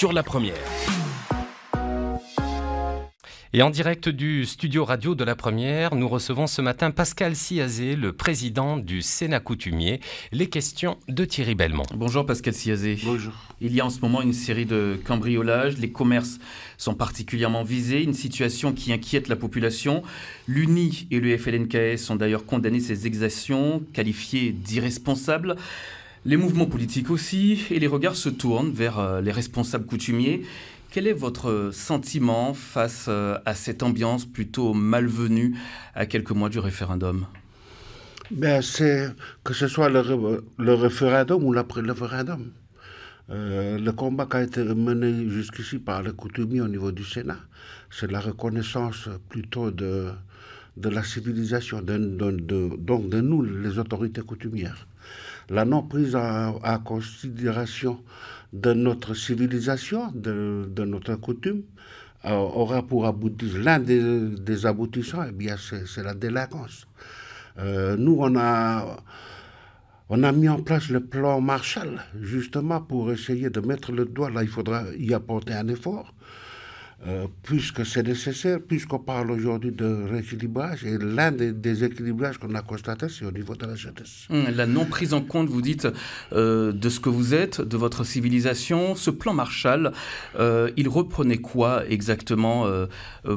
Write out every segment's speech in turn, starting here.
sur La Première. Et en direct du studio radio de La Première, nous recevons ce matin Pascal Siazé, le président du Sénat coutumier. Les questions de Thierry Belmont. Bonjour Pascal Siazé. Bonjour. Il y a en ce moment une série de cambriolages, les commerces sont particulièrement visés, une situation qui inquiète la population. L'UNI et le FLNKS ont d'ailleurs condamné ces exactions, qualifiées d'irresponsables. Les mouvements politiques aussi, et les regards se tournent vers les responsables coutumiers. Quel est votre sentiment face à cette ambiance plutôt malvenue à quelques mois du référendum ? C'est que ce soit le référendum ou l'après le référendum. Le combat qui a été mené jusqu'ici par les coutumiers au niveau du Sénat, c'est la reconnaissance plutôt de la civilisation, donc de nous, les autorités coutumières. La non prise en considération de notre civilisation, de notre coutume, aura pour aboutissement, l'un des aboutissants, eh bien, c'est la délinquance. Nous, on a mis en place le plan Marshall, justement pour essayer de mettre le doigt, là il faudra y apporter un effort, puisque c'est nécessaire, puisqu'on parle aujourd'hui de rééquilibrage, et l'un des déséquilibrages qu'on a constaté, c'est au niveau de la jeunesse. La non prise en compte, vous dites, de ce que vous êtes, de votre civilisation. Ce plan Marshall, il reprenait quoi exactement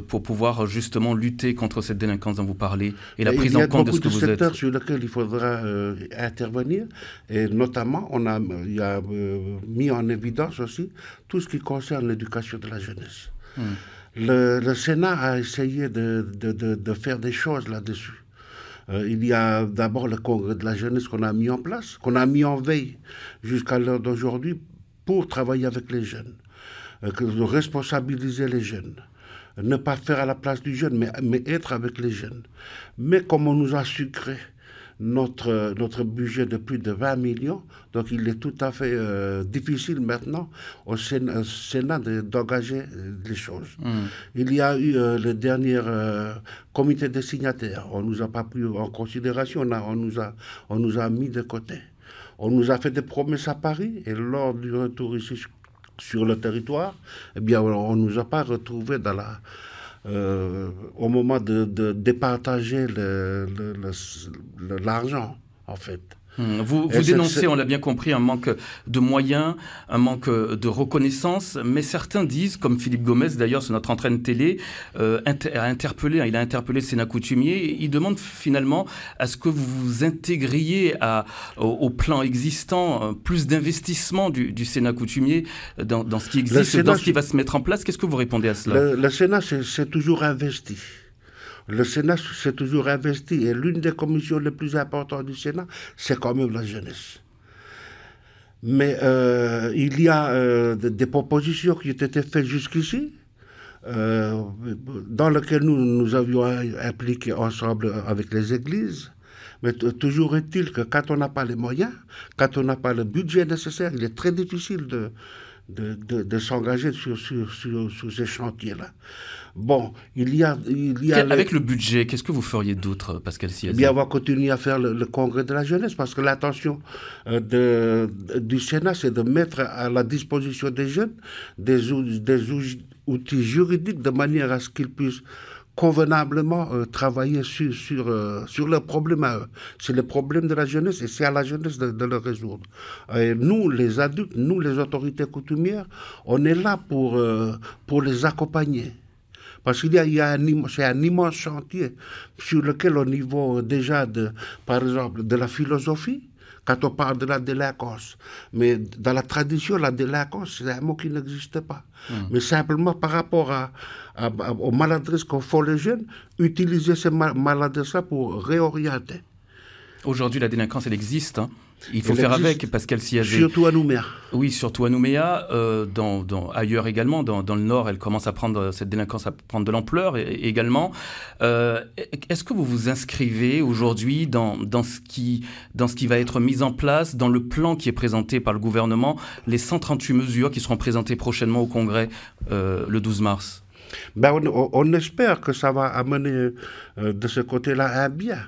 pour pouvoir justement lutter contre cette délinquance dont vous parlez et la prise en compte de ce que vous êtes ? Il y a beaucoup de secteurs sur lesquels il faudra intervenir, et notamment, il y a mis en évidence aussi tout ce qui concerne l'éducation de la jeunesse. Le Sénat a essayé de faire des choses là-dessus. Il y a d'abord le congrès de la jeunesse qu'on a mis en place, qu'on a mis en veille jusqu'à l'heure d'aujourd'hui pour travailler avec les jeunes, de responsabiliser les jeunes, ne pas faire à la place du jeune, mais être avec les jeunes. Mais comme on nous a sucré notre budget de plus de 20 millions, donc il est tout à fait difficile maintenant au Sénat d'engager les choses. Il y a eu le dernier comité des signataires, on ne nous a pas pris en considération, on nous a mis de côté. On nous a fait des promesses à Paris, et lors du retour ici sur le territoire, eh bien on ne nous a pas retrouvés dans au moment de départager l'argent, en fait. Vous dénoncez, on l'a bien compris, un manque de moyens, un manque de reconnaissance, mais certains disent, comme Philippe Gomez d'ailleurs sur notre antenne télé, il a interpellé le Sénat coutumier, il demande finalement à ce que vous vous intégriez au plan existant, plus d'investissement du Sénat coutumier dans ce qui existe, dans ce qui va se mettre en place. Qu'est-ce que vous répondez à cela ? Le Sénat s'est toujours investi. Le Sénat s'est toujours investi, et l'une des commissions les plus importantes du Sénat, c'est quand même la jeunesse. Mais il y a des propositions qui ont été faites jusqu'ici, dans lesquelles nous avions impliqué ensemble avec les églises. Mais toujours est-il que quand on n'a pas les moyens, quand on n'a pas le budget nécessaire, il est très difficile de s'engager sur ces chantiers-là. Bon, avec le budget, qu'est-ce que vous feriez d'autre, Pascal Siazé ? Eh bien, on va continuer à faire le congrès de la jeunesse, parce que l'intention du Sénat, c'est de mettre à la disposition des jeunes des outils juridiques de manière à ce qu'ils puissent convenablement travailler sur leurs problèmes à eux. C'est le problème de la jeunesse, et c'est à la jeunesse de le résoudre. Et nous, les adultes, nous, les autorités coutumières, on est là pour les accompagner. Parce qu'il c'est un immense chantier sur lequel, au niveau déjà, par exemple, de la philosophie, quand on parle de la délinquance. Mais dans la tradition, la délinquance, c'est un mot qui n'existe pas. Mais simplement par rapport aux maladresses qu'ont font les jeunes, utiliser ces maladresses-là pour réorienter. Aujourd'hui, la délinquance, elle existe, hein. Il faut faire avec, Pascal Siazé. Surtout à Nouméa. Oui, surtout à Nouméa. Ailleurs également, dans le Nord, cette délinquance à prendre de l'ampleur également. Est-ce que vous vous inscrivez aujourd'hui dans ce qui va être mis en place, dans le plan qui est présenté par le gouvernement, les 138 mesures qui seront présentées prochainement au Congrès le 12 mars ? On espère que ça va amener de ce côté-là un bien.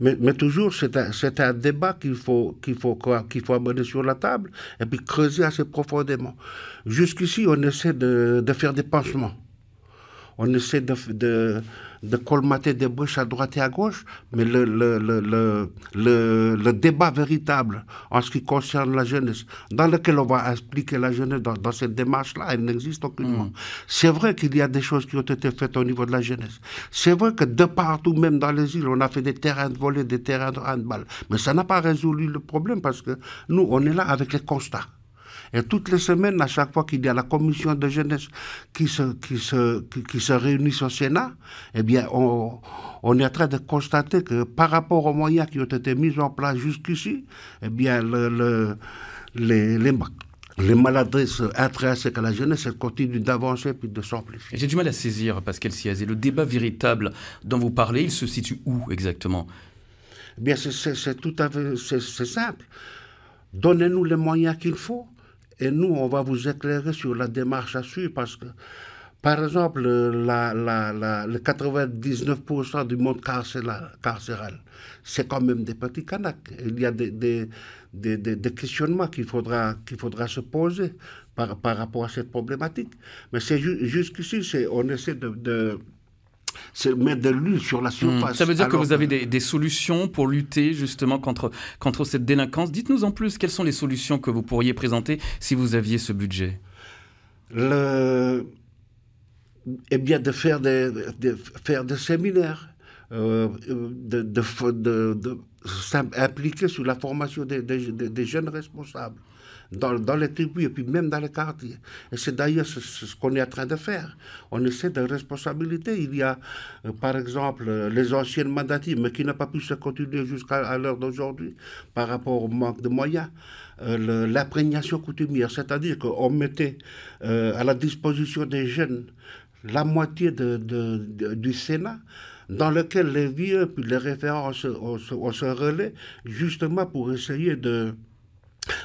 Mais toujours, c'est un débat qu'il faut amener sur la table et puis creuser assez profondément. Jusqu'ici, on essaie de faire des pansements. On essaie de colmater des brèches à droite et à gauche, mais le débat véritable en ce qui concerne la jeunesse, dans lequel on va expliquer la jeunesse dans cette démarche-là, elle n'existe aucunement. C'est vrai qu'il y a des choses qui ont été faites au niveau de la jeunesse. C'est vrai que de partout, même dans les îles, on a fait des terrains de volley, des terrains de handball. Mais ça n'a pas résolu le problème parce que nous, on est là avec les constats. Et toutes les semaines, à chaque fois qu'il y a la commission de jeunesse qui se réunit au Sénat, eh bien, on est en train de constater que par rapport aux moyens qui ont été mis en place jusqu'ici, eh bien, les maladresses intrinsèques à la jeunesse, elles continuent d'avancer puis de s'amplifier. J'ai du mal à saisir, Pascal Siazé. Le débat véritable dont vous parlez, il se situe où exactement? Eh bien, c'est tout à fait c'est simple. Donnez-nous les moyens qu'il faut. Et nous, on va vous éclairer sur la démarche à suivre parce que, par exemple, le 99% du monde carcéral, c'est quand même des petits canaques. Il y a des questionnements qu'il faudra se poser par rapport à cette problématique. Mais c'est jusqu'ici, on essaie c'est mettre de l'huile sur la surface. Ça veut dire que vous avez des solutions pour lutter justement contre cette délinquance. Dites-nous en plus, quelles sont les solutions que vous pourriez présenter si vous aviez ce budget? Eh bien, de faire des séminaires, impliquer sur la formation des jeunes responsables. Dans les tribus et puis même dans les quartiers. Et c'est d'ailleurs ce qu'on est en train de faire. On essaie de responsabilité. Il y a, par exemple, les anciennes mandataires, mais qui n'ont pas pu se continuer jusqu'à l'heure d'aujourd'hui par rapport au manque de moyens. L'imprégnation coutumière, c'est-à-dire qu'on mettait à la disposition des jeunes la moitié du Sénat, dans lequel les vieux puis les référents on se relaie, justement pour essayer de...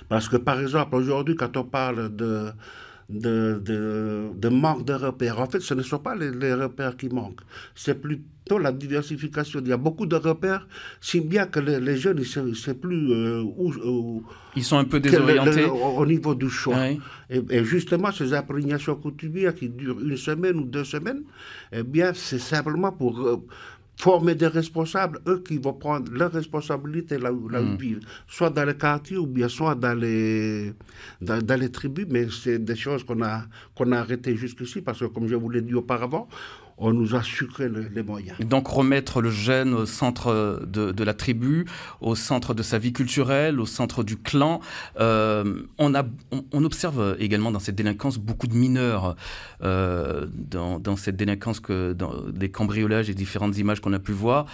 Parce que, par exemple, aujourd'hui, quand on parle de manque de repères, en fait, ce ne sont pas les repères qui manquent. C'est plutôt la diversification. Il y a beaucoup de repères, si bien que les jeunes, ils ne savent plus ils sont un peu désorientés. Au niveau du choix. Oui. Et justement, ces imprégnations coutumières qui durent 1 semaine ou 2 semaines, eh bien, c'est simplement pour... former des responsables, eux qui vont prendre leurs responsabilités là où ils vivent, soit dans les quartiers ou bien soit dans les tribus, mais c'est des choses qu'on a arrêtées jusqu'ici parce que, comme je vous l'ai dit auparavant, on nous a sucré les moyens. Donc remettre le jeune au centre de la tribu, au centre de sa vie culturelle, au centre du clan. On observe également dans cette délinquance beaucoup de mineurs, dans cette délinquance, dans des cambriolages et différentes images qu'on a pu voir.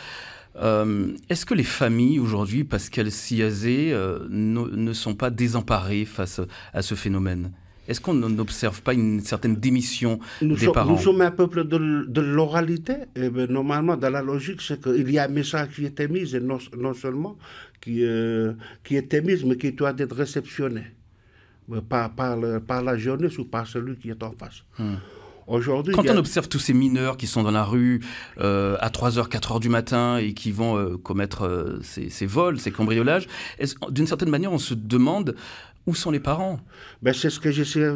Est-ce que les familles aujourd'hui, Pascal Siazé, ne sont pas désemparées face à ce phénomène ? Est-ce qu'on n'observe pas une certaine démission des parents? Nous sommes un peuple de l'oralité. Et bien, normalement, dans la logique, c'est qu'il y a un message qui est émis, et non seulement qui est émis, mais qui doit être réceptionné par la jeunesse ou par celui qui est en face. Aujourd'hui, quand on observe tous ces mineurs qui sont dans la rue à 3h, 4h du matin et qui vont commettre ces vols, ces cambriolages, d'une certaine manière, on se demande où sont les parents? Ben, c'est ce que j'essaie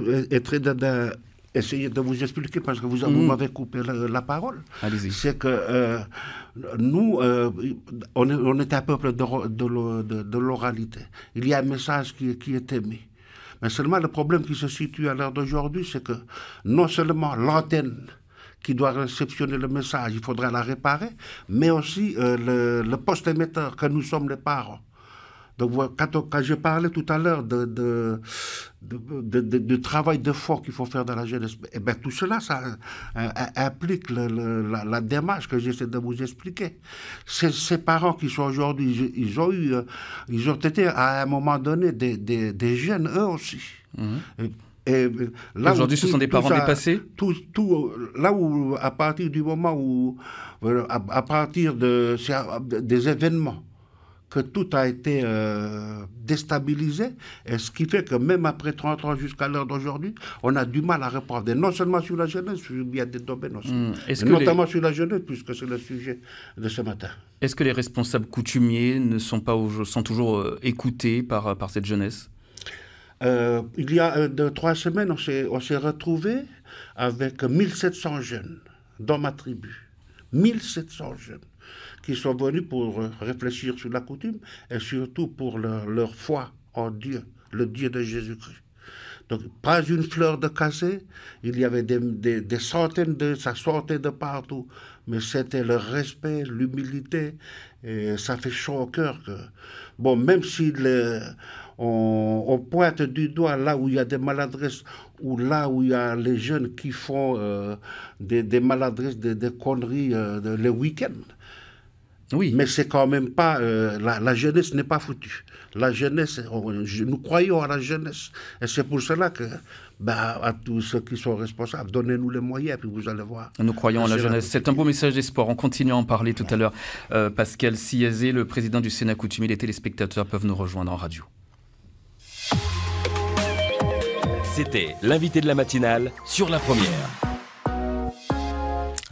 d'essayer de vous expliquer parce que vous m'avez coupé la parole. Allez-y. C'est que nous, on est un peuple de l'oralité. Il y a un message qui est émis. Mais seulement le problème qui se situe à l'heure d'aujourd'hui, c'est que non seulement l'antenne qui doit réceptionner le message, il faudra la réparer, mais aussi le poste émetteur que nous sommes les parents. Donc, quand je parlais tout à l'heure du travail de fond qu'il faut faire dans la jeunesse, eh bien, tout cela, ça implique la démarche que j'essaie de vous expliquer. Ces parents qui sont aujourd'hui, ils ont été à un moment donné des jeunes, eux aussi. Aujourd'hui, ce sont des parents dépassés? Là où, à partir du moment où, à partir des événements que tout a été déstabilisé, et ce qui fait que même après 30 ans jusqu'à l'heure d'aujourd'hui, on a du mal à reprendre, et non seulement sur la jeunesse, il y a des domaines aussi, notamment sur la jeunesse, puisque c'est le sujet de ce matin. Est-ce que les responsables coutumiers ne sont toujours écoutés par cette jeunesse? Il y a 3 semaines, on s'est retrouvés avec 1700 jeunes dans ma tribu. 1700 jeunes qui sont venus pour réfléchir sur la coutume et surtout pour leur foi en Dieu, le Dieu de Jésus-Christ. Donc, pas une fleur de casser, il y avait des centaines ça sortait de partout, mais c'était le respect, l'humilité, et ça fait chaud au cœur que, bon, même si on pointe du doigt là où il y a des maladresses, ou là où il y a les jeunes qui font des maladresses, des conneries le week-end. Oui. Mais c'est quand même pas... la jeunesse n'est pas foutue. La jeunesse, nous croyons à la jeunesse. Et c'est pour cela que, à tous ceux qui sont responsables, donnez-nous les moyens, puis vous allez voir. Nous croyons à la jeunesse. C'est un beau message d'espoir. On continue à en parler tout à l'heure. Pascal Siazé, le président du Sénat coutumier, les téléspectateurs peuvent nous rejoindre en radio. C'était l'invité de la matinale sur La Première.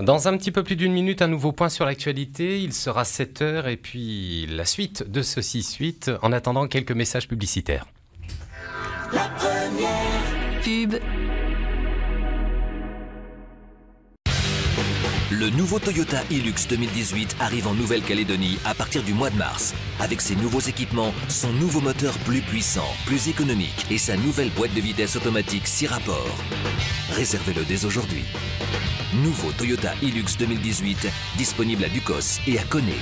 Dans un petit peu plus d'une minute, un nouveau point sur l'actualité. Il sera 7h et puis la suite de ce 6-8. En attendant, quelques messages publicitaires. La Première. Pub. Le nouveau Toyota Hilux 2018 arrive en Nouvelle-Calédonie à partir du mois de mars. Avec ses nouveaux équipements, son nouveau moteur plus puissant, plus économique et sa nouvelle boîte de vitesse automatique 6 rapports. Réservez-le dès aujourd'hui. Nouveau Toyota Hilux 2018, disponible à Ducos et à Koné.